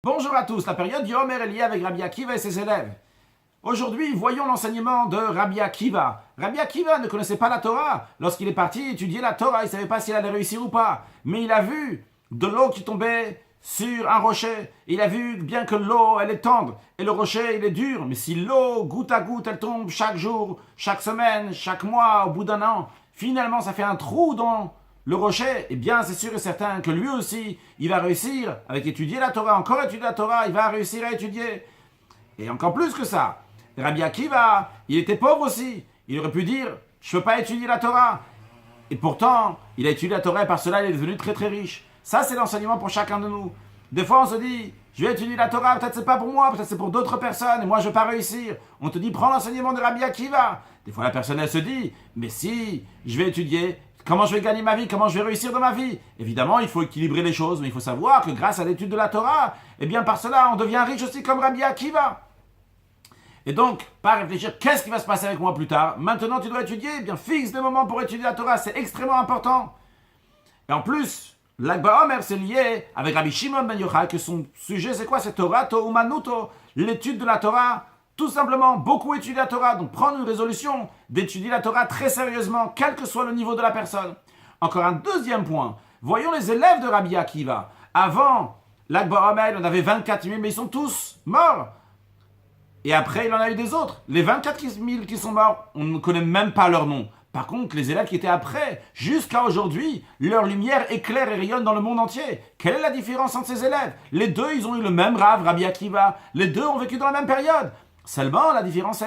Bonjour à tous, la période du Homer est liée avec Rabbi Akiva et ses élèves. Aujourd'hui, voyons l'enseignement de Rabbi Akiva. Rabbi Akiva ne connaissait pas la Torah. Lorsqu'il est parti étudier la Torah, il ne savait pas s'il allait réussir ou pas. Mais il a vu de l'eau qui tombait sur un rocher. Il a vu bien que l'eau, elle est tendre et le rocher, il est dur. Mais si l'eau, goutte à goutte, elle tombe chaque jour, chaque semaine, chaque mois, au bout d'un an, finalement, ça fait un trou dans le rocher, eh bien, c'est sûr et certain que lui aussi, il va réussir avec étudier la Torah, encore étudier la Torah, il va réussir à étudier. Et encore plus que ça, Rabbi Akiva, il était pauvre aussi. Il aurait pu dire, je ne peux pas étudier la Torah. Et pourtant, il a étudié la Torah et par cela, il est devenu très très riche. Ça, c'est l'enseignement pour chacun de nous. Des fois, on se dit, je vais étudier la Torah, peut-être c'est pas pour moi, peut-être c'est pour d'autres personnes, et moi je ne vais pas réussir. On te dit, prends l'enseignement de Rabbi Akiva. Des fois, la personne, elle se dit, mais si je vais étudier, comment je vais gagner ma vie? Comment je vais réussir dans ma vie? Évidemment, il faut équilibrer les choses, mais il faut savoir que grâce à l'étude de la Torah, eh bien par cela, on devient riche aussi comme Rabbi Akiva. Et donc, pas réfléchir, qu'est-ce qui va se passer avec moi plus tard? Maintenant, tu dois étudier, eh bien fixe des moments pour étudier la Torah, c'est extrêmement important. Et en plus, l'Ag BaOmer, c'est lié avec Rabbi Shimon ben Yochai, que son sujet, c'est quoi? C'est Torato Umanuto, l'étude de la Torah. Tout simplement, beaucoup étudier la Torah, donc prendre une résolution d'étudier la Torah très sérieusement, quel que soit le niveau de la personne. Encore un deuxième point, voyons les élèves de Rabbi Akiva. Avant l'Ag BaOmer, il en avait 24 000, mais ils sont tous morts. Et après, il en a eu des autres. Les 24 000 qui sont morts, on ne connaît même pas leur nom. Par contre, les élèves qui étaient après, jusqu'à aujourd'hui, leur lumière éclaire et rayonne dans le monde entier. Quelle est la différence entre ces élèves? Les deux, ils ont eu le même Rav, Rabbi Akiva. Les deux ont vécu dans la même période. Seulement, la différence,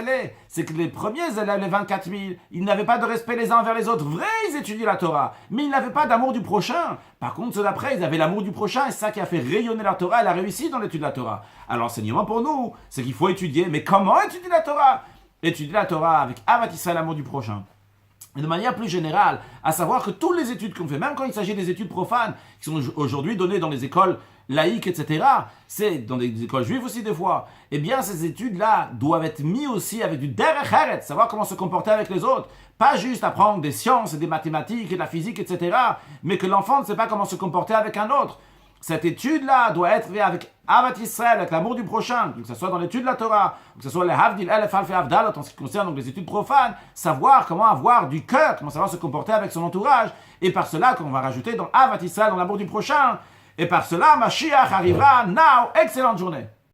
c'est que les premiers élèves, les 24 000, ils n'avaient pas de respect les uns envers les autres. Vrai, ils étudiaient la Torah, mais ils n'avaient pas d'amour du prochain. Par contre, ceux d'après, ils avaient l'amour du prochain, et c'est ça qui a fait rayonner la Torah et la réussite dans l'étude de la Torah. Alors, l'enseignement pour nous, c'est qu'il faut étudier, mais comment étudier la Torah? Étudier la Torah avec Ahavat Israël, l'amour du prochain. Et de manière plus générale, à savoir que toutes les études qu'on fait, même quand il s'agit des études profanes, qui sont aujourd'hui données dans les écoles laïques, etc., c'est dans des écoles juives aussi des fois, eh bien ces études-là doivent être mises aussi avec du derech eretz, savoir comment se comporter avec les autres. Pas juste apprendre des sciences et des mathématiques et de la physique, etc., mais que l'enfant ne sait pas comment se comporter avec un autre. Cette étude-là doit être faite avec Ahavat Israël, avec l'amour du prochain, que ce soit dans l'étude de la Torah, que ce soit les Havdil, Elef, Alf et Havdalat, en ce qui concerne donc les études profanes, savoir comment avoir du cœur, comment savoir se comporter avec son entourage, et par cela qu'on va rajouter dans Ahavat Israël, dans l'amour du prochain, et par cela, Mashiach arrivera now. Excellente journée.